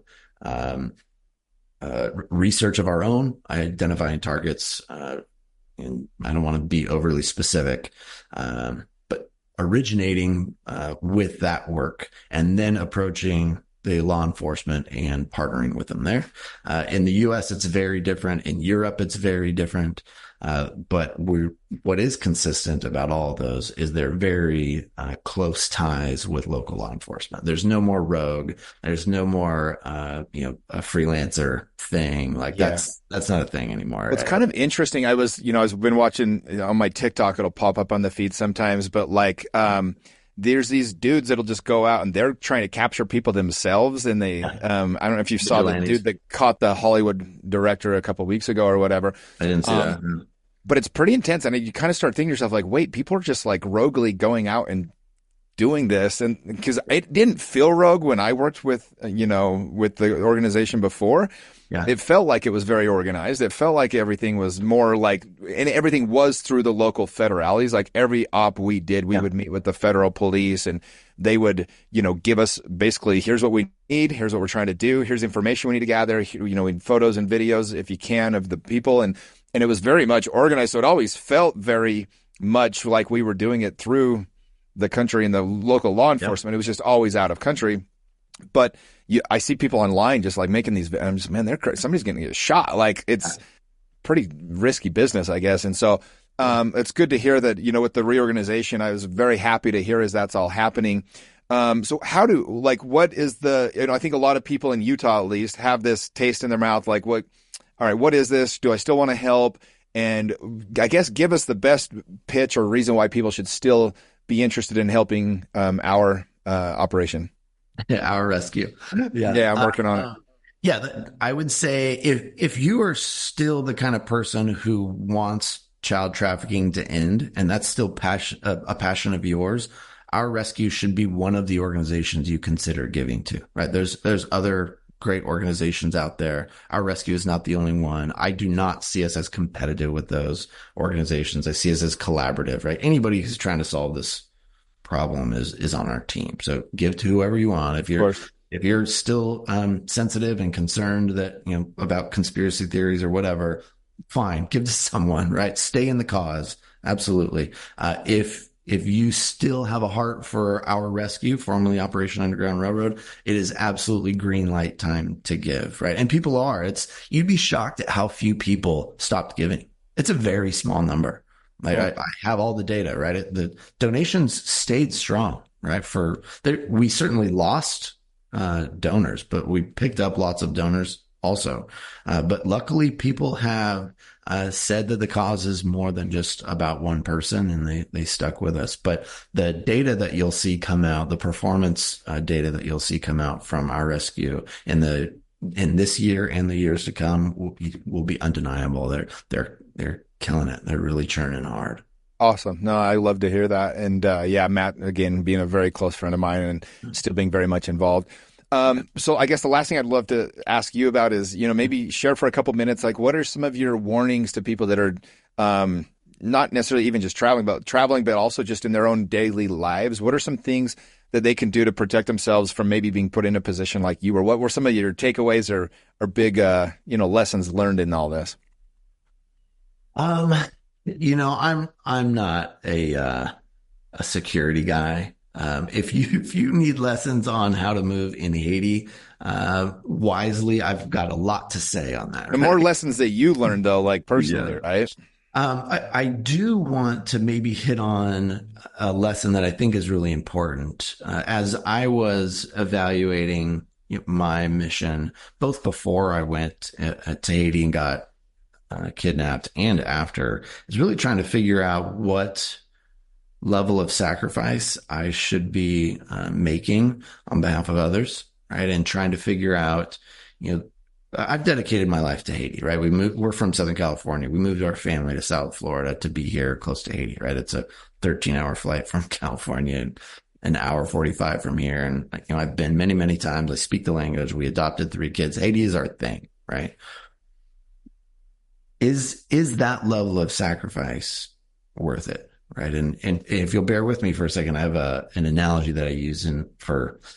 research of our own, identifying targets, and I don't want to be overly specific, but originating with that work and then approaching the law enforcement and partnering with them there. In the US, it's very different. In Europe, it's very different. But what is consistent about all of those is they're very close ties with local law enforcement. There's no more rogue. There's no more, a freelancer thing. Like that's not a thing anymore. It's kind of interesting. I've been watching on my TikTok, it'll pop up on the feed sometimes, but like, there's these dudes that'll just go out and they're trying to capture people themselves. And they, I don't know if you saw the dude that caught the Hollywood director a couple of weeks ago or whatever. I didn't see that. But it's pretty intense. And you kind of start thinking to yourself, like, wait, people are just like roguely going out and doing this. And because it didn't feel rogue when I worked with the organization before. Yeah. It felt like it was very organized. It felt like everything was more like, and everything was through the local federales. Like every op we did, we would meet with the federal police and they would, give us basically, here's what we need. Here's what we're trying to do. Here's information we need to gather, in photos and videos, if you can, of the people. And it was very much organized. So it always felt very much like we were doing it through the country and the local law enforcement. It was just always out of country. But I see people online just like making these. I'm just, man, somebody's going to get shot. Like it's pretty risky business, I guess. And so it's good to hear that, with the reorganization, I was very happy to hear as that's all happening. So what is I think a lot of people in Utah, at least, have this taste in their mouth. Like all right, what is this? Do I still want to help? And I guess give us the best pitch or reason why people should still be interested in helping our operation. Our rescue. Yeah, I'm working on it. I would say if you are still the kind of person who wants child trafficking to end, and that's still a passion of yours, Our Rescue should be one of the organizations you consider giving to, right? There's other great organizations out there. Our Rescue is not the only one. I do not see us as competitive with those organizations. I see us as collaborative, right? Anybody who's trying to solve this problem is on our team. So give to whoever you want. If you're still sensitive and concerned that about conspiracy theories or whatever, fine, give to someone, right? Stay in the cause. Absolutely. If you still have a heart for Our Rescue, formerly Operation Underground Railroad, it is absolutely green light time to give, right? And people you'd be shocked at how few people stopped giving. It's a very small number. I have all the data, right? The donations stayed strong, right? We certainly lost donors, but we picked up lots of donors also. But luckily, people have said that the cause is more than just about one person, and they stuck with us. But the data that you'll see come out, the performance data that you'll see come out from Our Rescue in this year and the years to come will be undeniable. They're killing it. They're really churning hard. Awesome. No, I love to hear that. And Matt, again, being a very close friend of mine and still being very much involved. So I guess the last thing I'd love to ask you about is, maybe share for a couple minutes, like what are some of your warnings to people that are not necessarily even just traveling, but also just in their own daily lives? What are some things that they can do to protect themselves from maybe being put in a position like you? Or what were some of your takeaways or big, lessons learned in all this? I'm not a security guy. If you need lessons on how to move in Haiti wisely, I've got a lot to say on that. Right? The more lessons that you learned, though, like personally, right? I do want to maybe hit on a lesson that I think is really important. As I was evaluating my mission, both before I went to Haiti and got kidnapped and after, is really trying to figure out what level of sacrifice I should be making on behalf of others, right? And trying to figure out, I've dedicated my life to Haiti, right? We're from Southern California. We moved our family to South Florida to be here close to Haiti, right? It's a 13-hour flight from California and an hour 45 from here. And, I've been many, many times. I speak the language. We adopted 3 kids. Haiti is our thing, right? Is that level of sacrifice worth it? Right. And if you'll bear with me for a second, I have an analogy that I use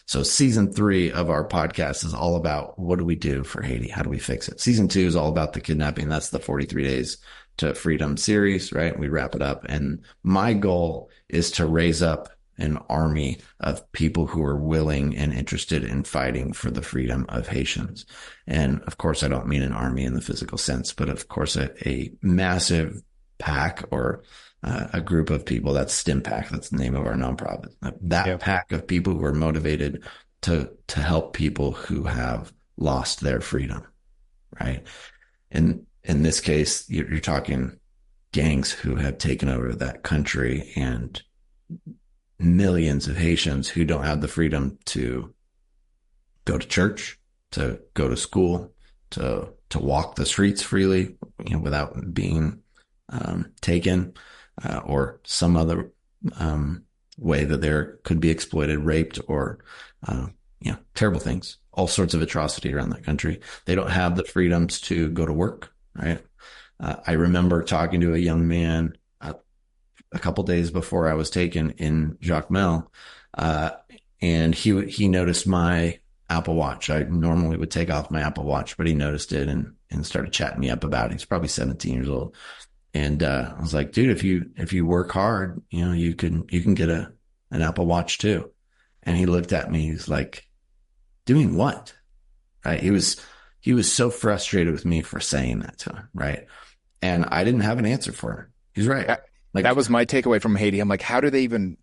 so season 3 of our podcast is all about what do we do for Haiti? How do we fix it? Season 2 is all about the kidnapping. That's the 43 Days to Freedom series, right? We wrap it up. And my goal is to raise up an army of people who are willing and interested in fighting for the freedom of Haitians. And of course, I don't mean an army in the physical sense, but of course, a massive pack or a group of people. That's StimPack. That's the name of our nonprofit. That pack of people who are motivated to help people who have lost their freedom, right? And in this case, you're talking gangs who have taken over that country and millions of Haitians who don't have the freedom to go to church, to go to school, to walk the streets freely, without being taken, or some other way that they could be exploited, raped, or terrible things, all sorts of atrocity around that country. They don't have the freedoms to go to work, right? I remember talking to a young man a couple days before I was taken in Jacmel, and he noticed my Apple Watch. I normally would take off my Apple Watch, but he noticed it and started chatting me up about it. He's probably 17 years old. And I was like, dude, if you work hard, you can get an Apple Watch too. And he looked at me. He's like, doing what? Right? He was so frustrated with me for saying that to him, right? And I didn't have an answer for him. He's right. That was my takeaway from Haiti. I'm like, how do they even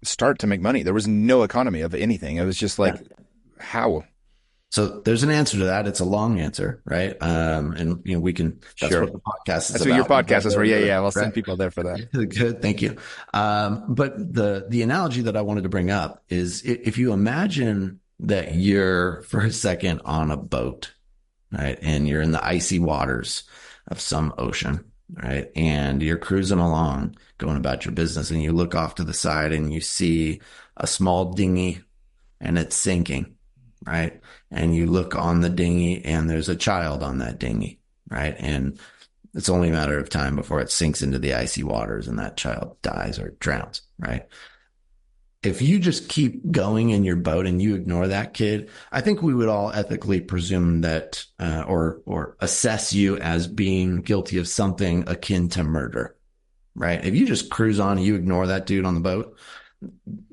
start to make money? There was no economy of anything. It was just like, how? So there's an answer to that. It's a long answer, right? And we can. That's what the podcast is. That's about. What your podcast is for. Yeah. We'll send people there for that. Good, thank you. But the analogy that I wanted to bring up is if you imagine that you're for a second on a boat, right, and you're in the icy waters of some ocean, right, and you're cruising along, going about your business, and you look off to the side and you see a small dinghy, and it's sinking. Right. And you look on the dinghy and there's a child on that dinghy. Right. And it's only a matter of time before it sinks into the icy waters and that child dies or drowns. Right. If you just keep going in your boat and you ignore that kid, I think we would all ethically presume that, or assess you as being guilty of something akin to murder. Right. If you just cruise on and you ignore that dude on the boat,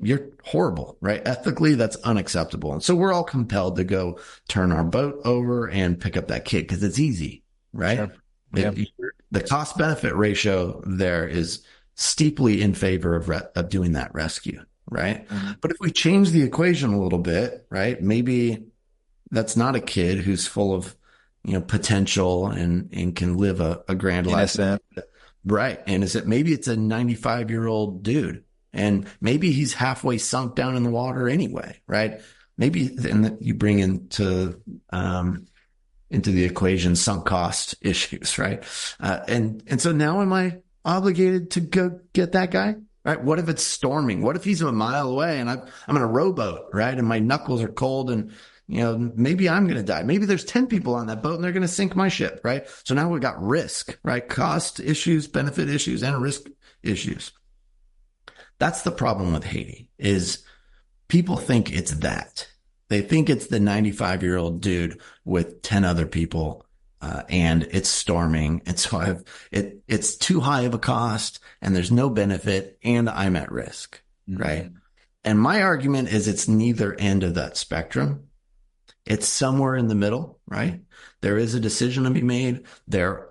you're horrible, right? Ethically, that's unacceptable. And so we're all compelled to go turn our boat over and pick up that kid because it's easy, right? Sure. Yeah. The cost benefit ratio there is steeply in favor of doing that rescue, right? Mm-hmm. But if we change the equation a little bit, right? Maybe that's not a kid who's full of, potential and can live a grand life. Right. And maybe it's a 95-year-old dude. And maybe he's halfway sunk down in the water anyway, right? Maybe then you bring into the equation sunk cost issues, right? And so now am I obligated to go get that guy, right? What if it's storming? What if he's a mile away and I'm in a rowboat, right? And my knuckles are cold and, maybe I'm going to die. Maybe there's 10 people on that boat and they're going to sink my ship, right? So now we've got risk, right? Cost issues, benefit issues, and risk issues. That's the problem with Haiti is people think it's that. They think it's the 95-year-old dude with 10 other people, and it's storming. And so it's too high of a cost and there's no benefit and I'm at risk, right? And my argument is it's neither end of that spectrum. It's somewhere in the middle, right? There is a decision to be made there.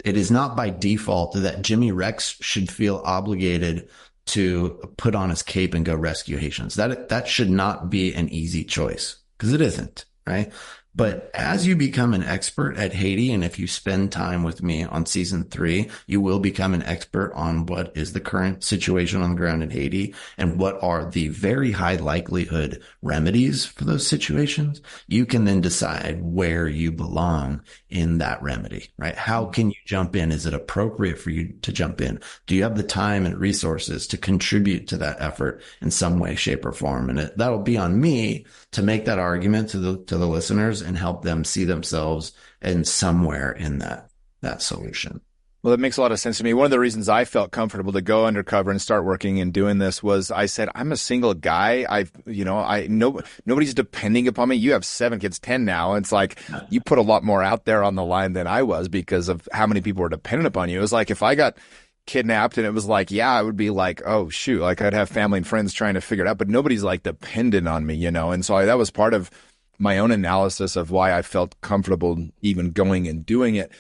It is not by default that Jimmy Rex should feel obligated to put on his cape and go rescue Haitians. That should not be an easy choice because it isn't, right? But as you become an expert at Haiti, and if you spend time with me on season 3, you will become an expert on what is the current situation on the ground in Haiti and what are the very high likelihood remedies for those situations. You can then decide where you belong in that remedy, right? How can you jump in? Is it appropriate for you to jump in? Do you have the time and resources to contribute to that effort in some way, shape, or form? And that'll be on me to make that argument to the listeners and help them see themselves in somewhere in that solution. Well, that makes a lot of sense to me. One of the reasons I felt comfortable to go undercover and start working and doing this was I said, I'm a single guy. Nobody's depending upon me. You have 7 kids, 10 now. It's like you put a lot more out there on the line than I was because of how many people were dependent upon you. It was like if I got kidnapped, and it was like, yeah, I would be like, oh shoot, like I'd have family and friends trying to figure it out, but nobody's like dependent on me, And so that was part of my own analysis of why I felt comfortable even going and doing it.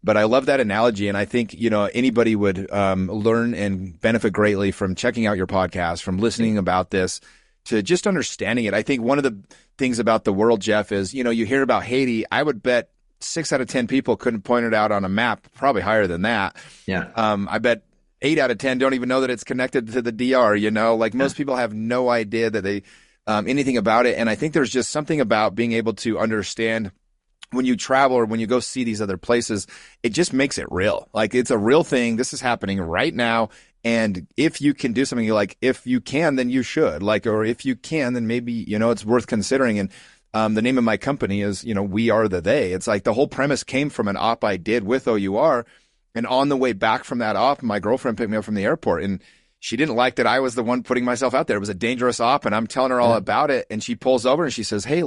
But I love that analogy. And I think, anybody would learn and benefit greatly from checking out your podcast, from listening about this, to just understanding it. I think one of the things about the world, Jeff, is, you hear about Haiti. I would bet 6 out of 10 people couldn't point it out on a map, probably higher than that. Yeah. I bet 8 out of 10 don't even know that it's connected to the DR, most people have no idea that they, anything about it. And I think there's just something about being able to understand when you travel or when you go see these other places, it just makes it real. Like it's a real thing. This is happening right now. And if you can do something, if you can, then you should, or if you can, then maybe, it's worth considering. And the name of my company is, We Are the They. It's like the whole premise came from an op I did with OUR. And on the way back from that op, my girlfriend picked me up from the airport, and she didn't like that I was the one putting myself out there. It was a dangerous op, and I'm telling her all about it. And she pulls over and she says, hey,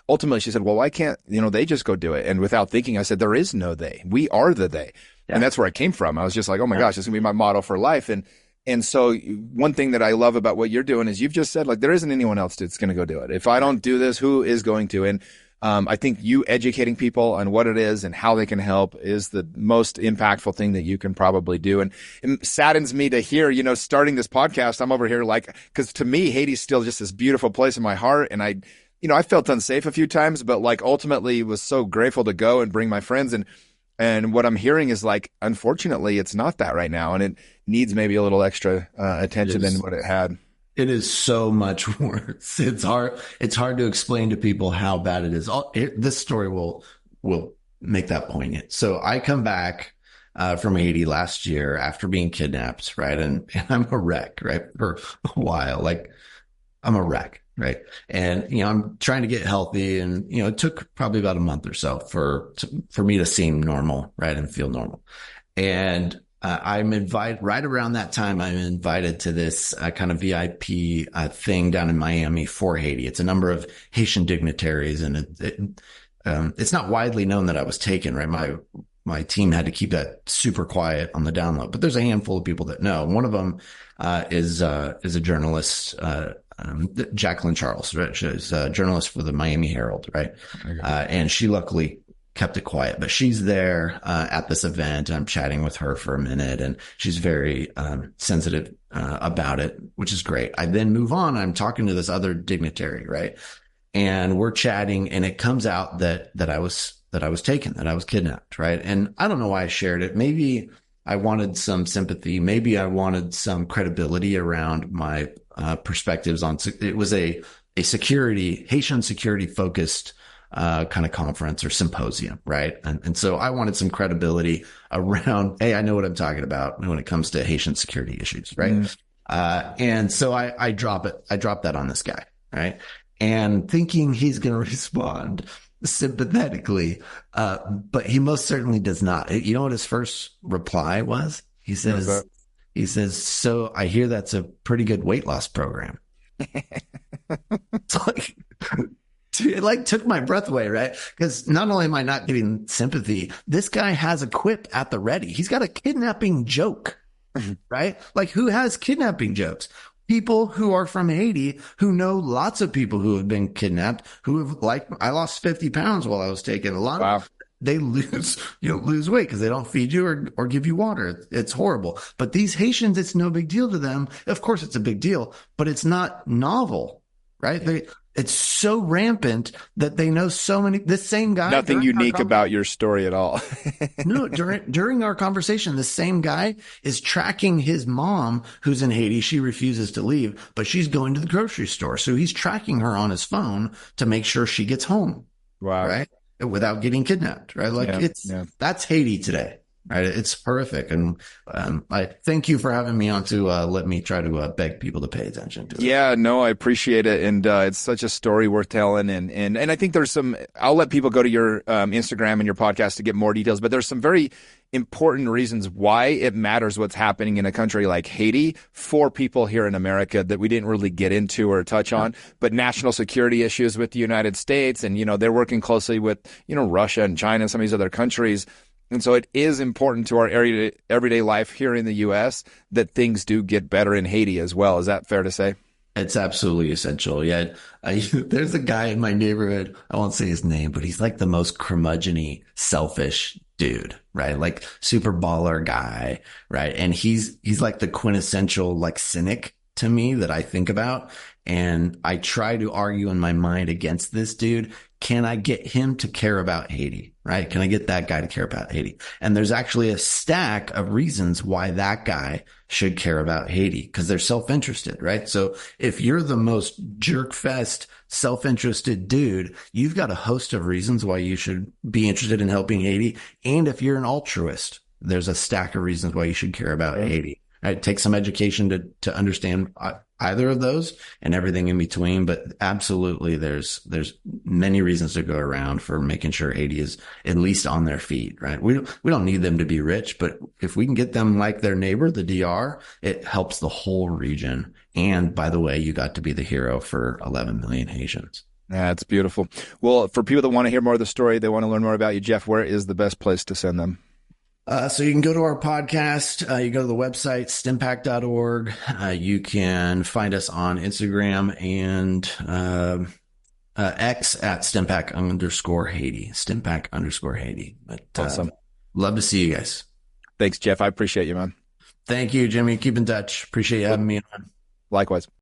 ultimately she said, well, why can't, they just go do it? And without thinking, I said, there is no they. We are the they. Yeah. And that's where I came from. I was just like, oh my gosh, this is gonna be my motto for life. And so one thing that I love about what you're doing is you've just said, there isn't anyone else that's going to go do it. If I don't do this, who is going to? And I think you educating people on what it is and how they can help is the most impactful thing that you can probably do. And it saddens me to hear, starting this podcast, I'm over here because to me, Haiti's still just this beautiful place in my heart. And I felt unsafe a few times, but ultimately was so grateful to go and bring my friends. And what I'm hearing is unfortunately, it's not that right now. And it needs maybe a little extra attention than what it had. It is so much worse. It's hard to explain to people how bad it is. This story will make that poignant. So I come back from Haiti last year after being kidnapped, right? And I'm a wreck, right? For a while, I'm a wreck, right? And, I'm trying to get healthy, and, it took probably about a month or so for me to seem normal, right? And feel normal. And I'm invited right around that time. I'm invited to this kind of VIP thing down in Miami for Haiti. It's a number of Haitian dignitaries, and it's not widely known that I was taken. Right, my team had to keep that super quiet on the download, but there's a handful of people that know. One of them is a journalist, Jacqueline Charles. Right? She's a journalist for the Miami Herald, right? And she luckily kept it quiet, but she's there at this event. I'm chatting with her for a minute, and she's very sensitive about it, which is great. I then move on. I'm talking to this other dignitary, right? And we're chatting, and it comes out that I was taken, that I was kidnapped, right? And I don't know why I shared it. Maybe I wanted some sympathy. Maybe I wanted some credibility around my perspectives on it. Was a Haitian security focused kind of conference or symposium, right? And so I wanted some credibility around, hey, I know what I'm talking about when it comes to Haitian security issues, right? And so I drop it. I drop that on this guy, right? And thinking he's going to respond sympathetically, but he most certainly does not. You know what his first reply was? He says, so I hear that's a pretty good weight loss program. It's it took my breath away, right? Because not only am I not getting sympathy, this guy has a quip at the ready. He's got a kidnapping joke, right? Who has kidnapping jokes? People who are from Haiti, who know lots of people who have been kidnapped, who have I lost 50 pounds while I was taken. A lot of they lose weight because they don't feed you or give you water. It's horrible. But these Haitians, it's no big deal to them. Of course, it's a big deal, but it's not novel, right? It's so rampant that they know so many. This same guy. Nothing unique about your story at all. No, during our conversation, the same guy is tracking his mom who's in Haiti. She refuses to leave, but she's going to the grocery store. So he's tracking her on his phone to make sure she gets home. Wow. Right. Without getting kidnapped. Right. That's Haiti today. Right. It's horrific. And I thank you for having me on to let me try to beg people to pay attention to it. Yeah, no, I appreciate it. And it's such a story worth telling. And I think there's I'll let people go to your Instagram and your podcast to get more details, but there's some very important reasons why it matters what's happening in a country like Haiti for people here in America that we didn't really get into or touch on, but national security issues with the United States. And, they're working closely with, Russia and China and some of these other countries. And so it is important to our everyday life here in the U.S. that things do get better in Haiti as well. Is that fair to say? It's absolutely essential. Yeah. There's a guy in my neighborhood. I won't say his name, but he's like the most curmudgeon-y, selfish dude, right? Like super baller guy, right? And he's like the quintessential like cynic to me that I think about. And I try to argue in my mind against this dude. Can I get him to care about Haiti? Right? Can I get that guy to care about Haiti? And there's actually a stack of reasons why that guy should care about Haiti because they're self-interested, right? So if you're the most jerk-fest, self-interested dude, you've got a host of reasons why you should be interested in helping Haiti. And if you're an altruist, there's a stack of reasons why you should care about Haiti. Right? Take some education to understand either of those and everything in between. But absolutely, there's many reasons to go around for making sure Haiti is at least on their feet, right? We don't need them to be rich, but if we can get them like their neighbor, the DR, it helps the whole region. And by the way, you got to be the hero for 11 million Haitians. That's beautiful. Well, for people that want to hear more of the story, they want to learn more about you, Jeff, where is the best place to send them? So you can go to our podcast. You go to the website, stimpack.org. You can find us on Instagram and X at StimPack_Haiti. StimPack_Haiti. But awesome. Love to see you guys. Thanks, Jeff. I appreciate you, man. Thank you, Jimmy. Keep in touch. Appreciate you having me on. Likewise.